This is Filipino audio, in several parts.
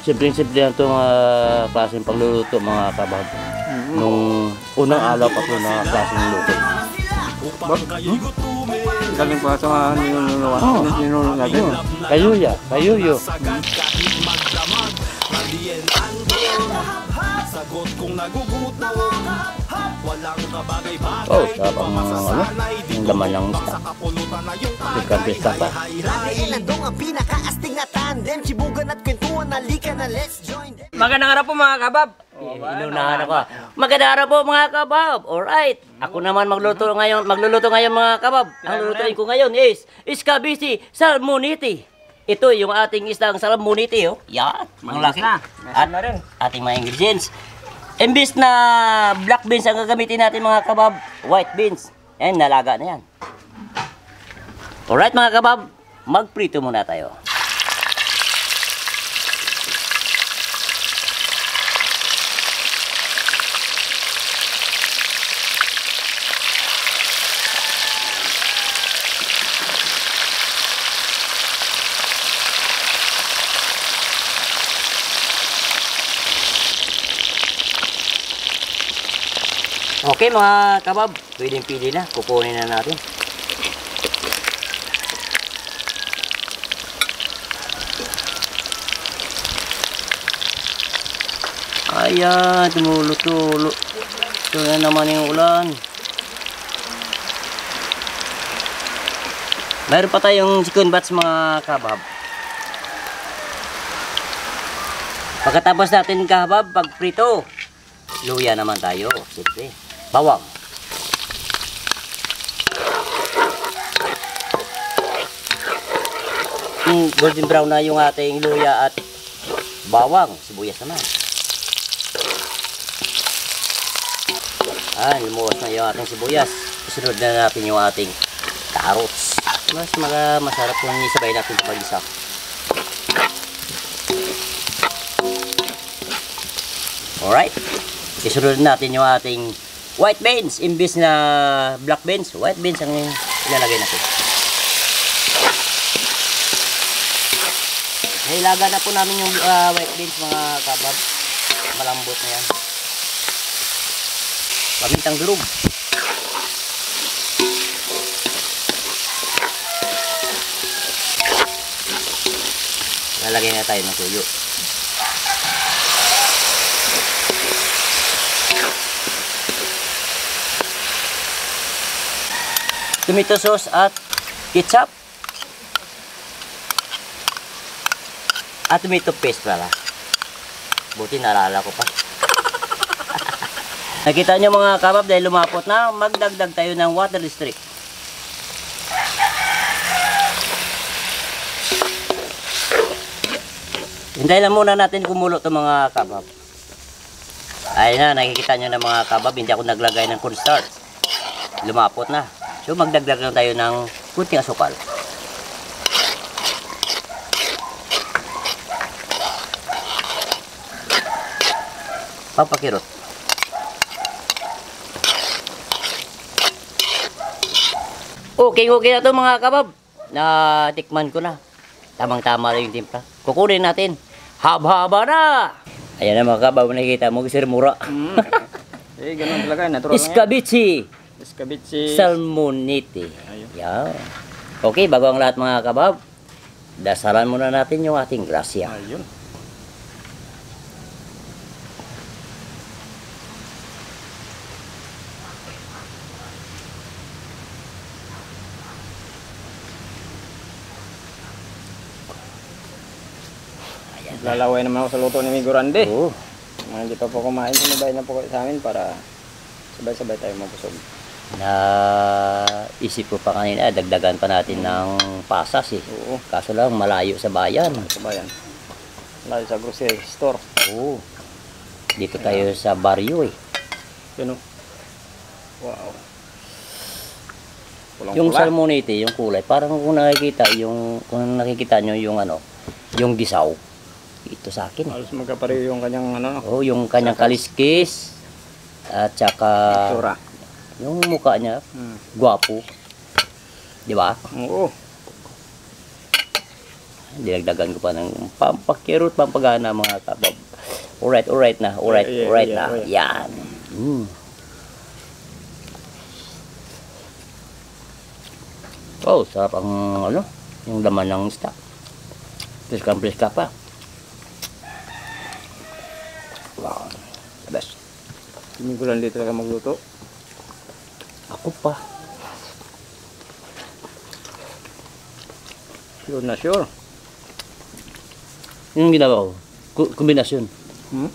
Simpleng-simple lang itong klaseng pagluluto mga kabab. Nung unang alaw pa ito na klaseng luto. Galing pa sa ninunulo natin. Kayuya, kayuyo. Oh, sarap ang ano, yung laman ng isda. Chicken pista pa. Magandang araw po mga kabab. Inunahan ako. Magandang araw po mga kabab. Alright. Ako naman magluluto ngayon mga kabab. Ang lulutuin ko ngayon is Escabeche Salmonite. Ito yung ating isdang salmonite, oh. Yan. Ang laki. At ating mga ingredients. Imbis na black beans ang gagamitin natin mga kabab, white beans. Yan, nalaga na yan. Alright mga kabab, magprito muna tayo. Okay mga kabab, pwedeng pili na, kukunin na natin. Ayan, tumulo-tulo. Ito na naman yung ulan. Mayroon pa tayong chicken bats mga kabab. Pagkatapos natin kabab, pagprito, luya naman tayo, siyempre. Bawang. Golden brown na yung ating luya at bawang. Sibuyas naman. Lumuwas na yung ating sibuyas. Isunod na natin yung ating carrots. Mas masarap kung isabay natin sa pag-isa. Alright. Isunod natin yung ating white beans. Imbis na black beans, white beans ang ilalagay natin. Nailaga na po namin yung white beans mga kabab. Malambot na yan. Pamintang durog. Lalagay na tayo ng tuyo. Tomato sauce at ketchup. At tomato paste pala. Buti naalala ko pa. Nakita nyo mga kabab dahil lumapot na, magdagdag tayo ng water district. Hintayin lang muna natin kumulo ito mga kabab. Ayun na, nakikita nyo na mga kabab, hindi ako naglagay ng cornstarch. Lumapot na. So magdagdag lang tayo ng kunting asukal. Papakirot. Okay na ito mga kabab. Natikman ko na. Tamang-tama rin yung timpla. Kukunin natin. Haba-haba na! Ayan na mga kabab, nakikita mo, Sir Mura. Ganun talaga, natural lang yan. Escabeche Salmonite. Yan. Okay, bago ang lahat mga kabab, dasalan muna natin yung ating grasya. Ayun. Lalaway naman ako sa luto ni Migo Randy. Oo. Hindi pa po kumain, sumabay na po sa amin para sabay-sabay tayo mabusog. Isip ko pa kanina, dagdagan pa natin ng pasas eh. Oo. Kaso lang, malayo sa bayan. Sa bayan. Malayo sa grocery store. Oo. Dito tayo sa baryo eh. Yun o. Wow. Yung salmonite, yung kulay, parang kung nakikita nyo yung yung disaw. Ito sa akin eh. Halos magkapareho yung kanyang Oh, yung kanyang kaliskis at saka itsura. yung mukha niya, gwapo. Di ba? Oo. Dinagdagan ko pa ng pampakirot, pampagana mga kabab. Alright na. Yan. Oh, sarap ang ano, yung laman ng isda. Priskang-priska pa. Wow, the best. Hindi ko lang dito talaga magluto. Ako pa. Sure na sure. Yung ginawa ko, kombinasyon. Hmm?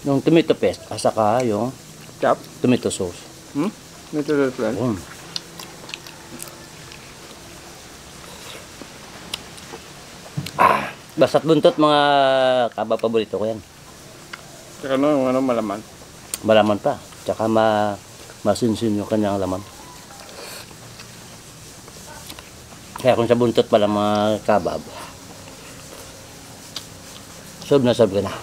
Yung tomato paste, at saka yung Chop? tomato sauce. Hmm? Ito na plan. Basta't buntot mga kabab, paborito ko yan. Saka yung malaman. Malaman pa. Tsaka masinsin yung kanyang laman. Kaya kung sa buntot pala mga kabab, sob na ka na.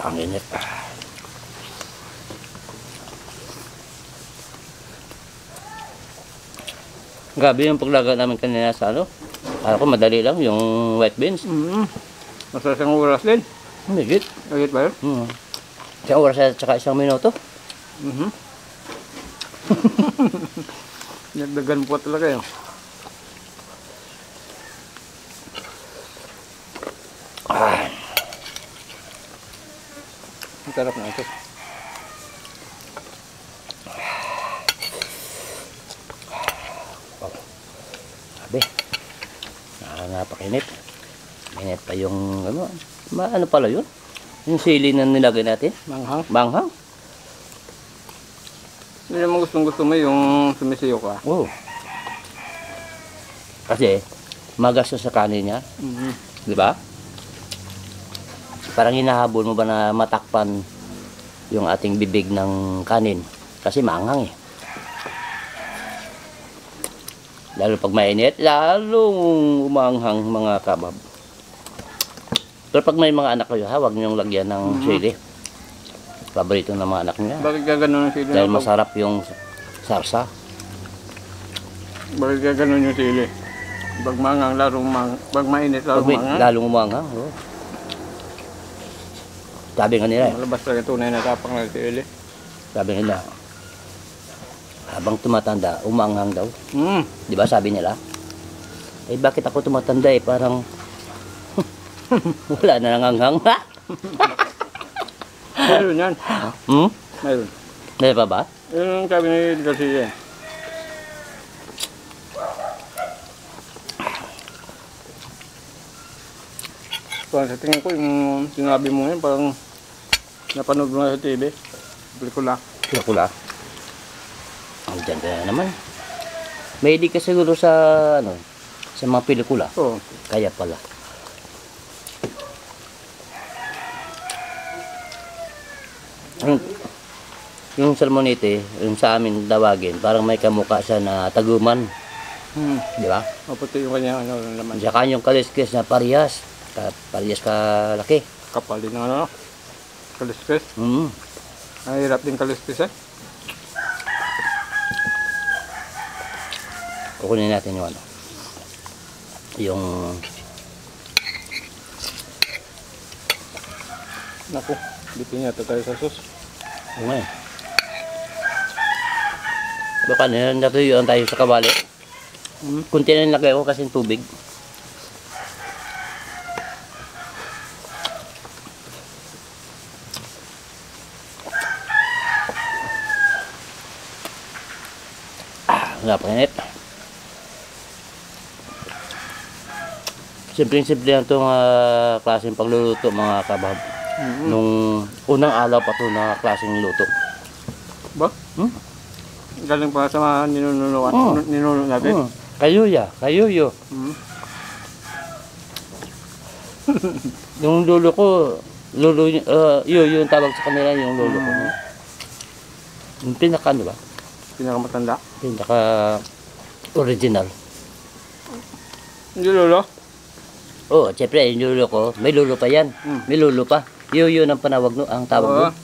Ang init. Grabe yung paglaga namin kanina sa ano. Akala ko madali lang yung white beans. Nasa isang oras din. Higit. Agit ba yun? Isang oras at saka isang minuto. Nagdagan po talaga yun. Ang sarap na ito. Sabi. Napakinit. Init pa yung ano. Ano pala yun? Yung sili na nilagay natin. Manghang. Manghang. Hindi naman gusto mo yung sumisiyo ka. Oo. Kasi magastos sa kanin niya. Di ba? Parang hinahabol mo ba na matakpan yung ating bibig ng kanin? Kasi maanghang eh. Lalo pag mainit, lalong umanghang mga kabab. Pero pag may mga anak kayo, huwag niyong lagyan ng sili. Paborito ng mga anak niya. Bakit gaganon yung sili? Dahil masarap yung sarsa. Bakit gaganon yung sili? Pag mangang, pag mainit, Pag larong mangang. lalong umanghang. Oh. Sabi nga nila, Malabas talaga tunay na tapang ng sili. sabi nila, habang tumatanda, umanghang daw. Di ba sabi nila? Eh bakit ako tumatanda eh, parang wala na nanganghang. Mayroon yan. Mayroon. Dahil pa ba? Yun ang sabi ni Garcia. Parang sa tingin ko yung sinabi mo yun, parang napanood mo na sa TV. Pelikula. Pula. Ang ganda na naman. May hindi ka siguro sa ano, sa mga pelikula. Oo. Kaya pala. Yung salmonite, yung sa amin tawagin, parang may kamukha siya na taguman. Di ba? Maputi yung kanya ano, laman. Saka yung kaliskis na parehas. Parehas ka laki. Kapal din ng ano. Kaliskis. Ang hirap din kaliskis eh. Kukunin natin yung ano. Yung Naku, dipin yata tayo sa sus. ano eh. Baka natuyuan tayo sa kawali. Kunti na nilagay ko kasi tubig. Napainit. Simple-simple lang itong klaseng pagluluto mga kabab. Nung unang alaw pa ito na klaseng luto. Ba? Galing pa sa mga ninununuan. Ninuno natin. Kayuyo. Yung lulo ko, yung tawag sa kanila yung lulo ko. Yung pinaka, di ba? Pinakamatanda. Pinaka original. Hindi lolo? Oo, siyempre, yung lulo ko, may lulo pa yan. May lulo pa. Yun ang panawag no, ang tawag Oo. doon.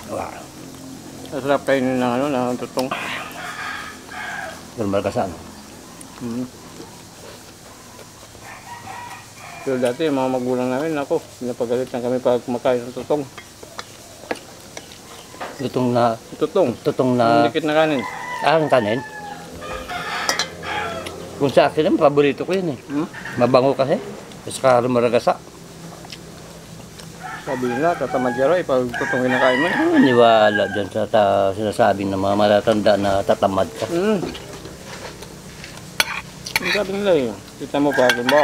Wow. Masarap kainin ng ano, ng tutong. Normal ka saan? Mm. Pero dati, yung mga magulang namin, ako, pinapagalitan kami pag kumakain ng tutong. Tutong na, Tutong. tutong Yung na, dikit na kanin. ang kanin. Kung sa akin naman, paborito ko yun eh. Hmm? Mabango kasi. Tapos ka rumaragasa. Sabi nila, tatamad ka raw, pag tutong kinakain mo. Niwala dyan sa sinasabi ng mga matatanda na tatamad ka. Mm. Yung sabi nila eh, kita mo pag, ba,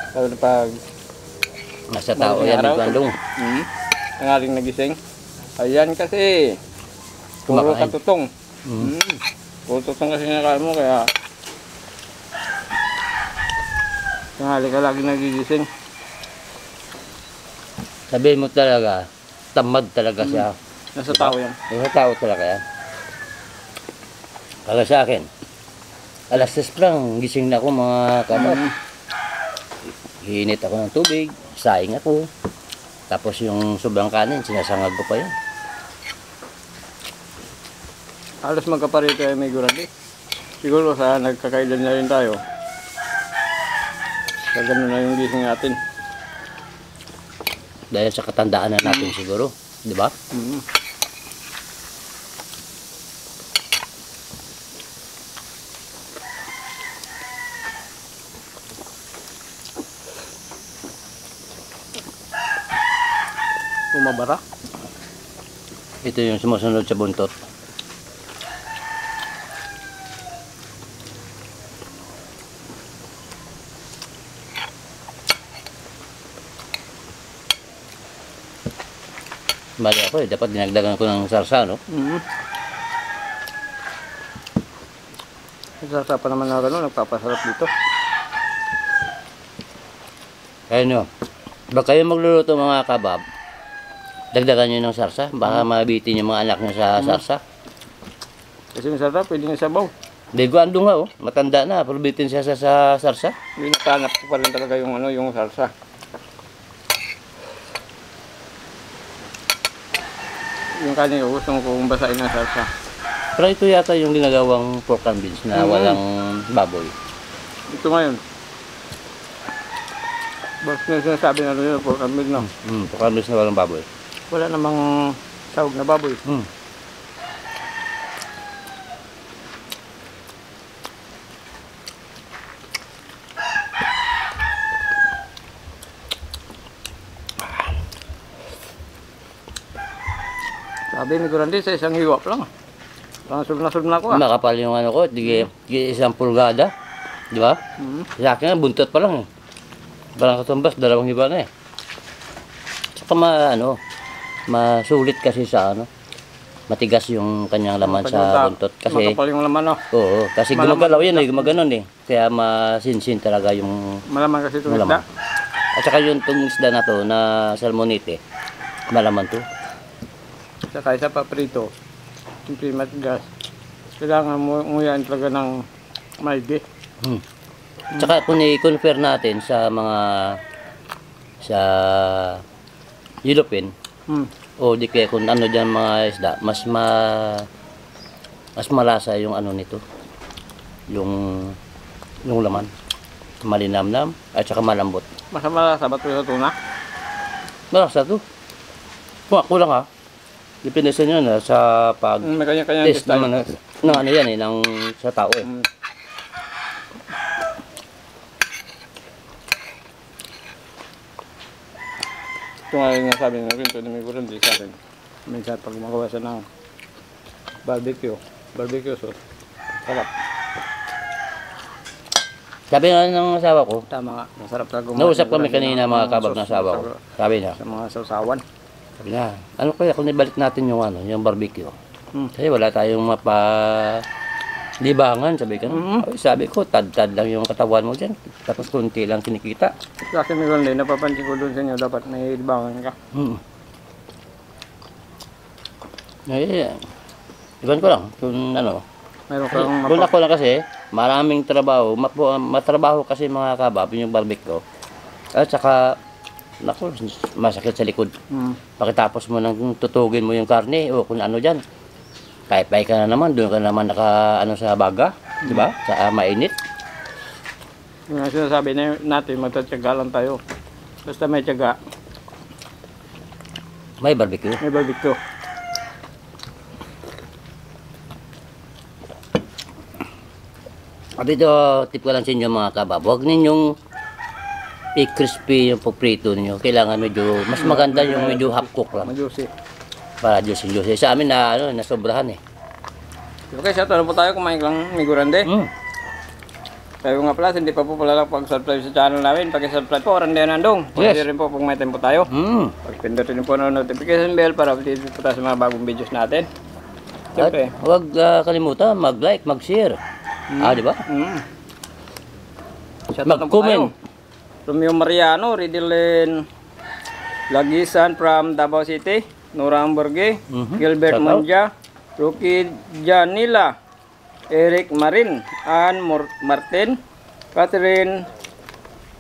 sabi na pag, Nasa tao Maraming yan, araw. may bandong. Tangaling nagising. Ayan kasi, puro Kumakain. katutong. Mm. Puro tutong kasi nakain mo, kaya tangali ka lagi nagigising. Sabihin mo talaga, tamad talaga siya. Nasa tao yan. Nasa tao talaga yan. Kaya sa akin, alas 6 lang, gising na ako mga kabab. Hiinit ako ng tubig, saing ako. Tapos yung sobrang kanin, sinasangag ko pa yun. Halos magkaparito ay may gurandi. Siguro sa nagkakailan na rin tayo. Sa ganun na yung gising natin. Dahil sa katandaan na natin siguro. Di ba? Mm. Bumabara. Ito yung sumusunod sa buntot. Mali ako eh. Dapat dinagdagan ko ng sarsa, no? Sasapa naman na gano'n, nagpapasarap dito. Kaya nyo, baka kayo magluluto mga kabab, dagdagan nyo ng sarsa. Baka mabitin yung mga anak nyo sa sarsa. Kasi masarap, pwede nga sabaw. Digo ando nga oh. Matanda na. Pero bitin siya sa sarsa. Hindi natanap ko pa rin talaga yung, ano, yung salsa. Yung kanin ko, gusto ko kung basahin ng salsa. Pero ito yata yung ginagawang pork and beans na walang baboy. Ito ngayon. Basta na sinasabi na rin pork and beans, no? Pork and beans na walang baboy. Wala namang sahog na baboy. Sabi ni Gurandi sa isang hiwap lang. Sulb na ako ah. Makapal yung ano ko. Di isang pulgada. Di ba? Sa akin nga, buntot pa lang eh. Parang katumbas, 2 hiba na eh. Saka masulit kasi sa ano. Matigas yung kanyang laman sa buntot. Kasi, Makapal yung laman, no? oo, kasi Malaman gumagalaw yan eh, gumaganon eh. Kaya masinsin talaga yung Malaman kasi itong malaman. isda. At saka yung itong isda na to, na salmonite, malaman to. Saka isa pa prito. Siyempre matigas. Kailangan mo yan talaga ng maigi. Tsaka kung i-confer natin sa mga sa European o di kaya kung ano dyan mga isda, mas malasa yung ano nito, yung laman, malinamnam at saka malambot. Masama sa bato yung tuna. Malasa to. Kung ako lang ha, depende sa inyo na sa pag May kanya-kanya test naman ng ano yan eh, ng sa tao eh. Ito nga yung nasabi na rin, ito na may Gurandi sa akin. Minsan pag magawa siya ng barbecue sauce. Sarap. Sabi nga ng asawa ko, Tama nga, masarap talaga gumawa nausap ng kami Gurandi kanina ng mga kabab sauce ng asawa ko. Sabi niya, Sa mga sausawan. sabi niya, ano kaya kung ibalik natin yung ano, yung barbecue. Kasi wala tayong libangan, sabi ko. Sabi ko, tad-tad lang yung katawan mo dyan. Tapos kunti lang kinikita. Sa akin may Gurandi, napapansin ko doon sa inyo, dapat may libangan ka. Eh, iban ko lang. Kung ano. Mayroon kang Kung ako lang kasi, maraming trabaho. Matrabaho kasi mga kabab, yung barbecue. At saka, naku, masakit sa likod. Hmm. Pagkatapos mo nang tutugin mo yung karne o kung ano dyan, pay-pay ka na naman, doon ka naman naka ano sa baga, di ba? Sa mainit. Yung sinasabi natin, magtatyaga lang tayo. Basta may tiyaga, May barbecue. may barbecue. At ito, tip ko lang sa inyo mga kabab, huwag ninyong i-crispy yung paprito ninyo. Kailangan medyo, mas maganda yung medyo half cook lang. Majusi. Para juicy. Sa amin na, ano, nasobrahan eh. Okay, sa po tayo kumain lang migurande. Sabi ko nga pala, hindi pa po pala lang pag-subscribe sa channel namin. Pag-subscribe po, Randy Nandong. Yes. Pwede rin po pag may time po tayo. Pag-pindutin po ng notification bell para update po tayo sa mga bagong videos natin. At Siyempre. huwag kalimutan, mag-like, mag-share. Di ba? Mag-comment. Romeo Mariano, Ridilin Lagisan from Davao City, Nora Amborge, Gilbert Shout out. Monja, Ruki Janila, Eric Marin, Ann Martin, Catherine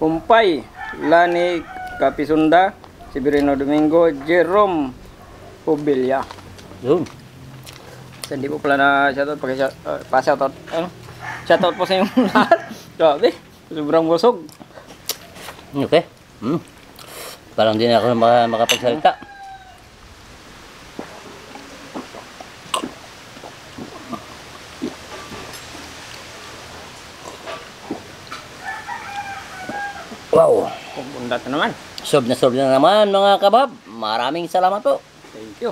Humpay, Lani Kapisunda, Sibirino Domingo, Jerome Pubilia. Yun. Hindi po pala na shoutout, pa-shoutout, shoutout po sa inyong lahat. Grabe, sobrang busog. Okay. Parang di na ako makapagsalita. Wow. Bundat na naman. Sob na naman mga kabab. Maraming salamat po. Thank you.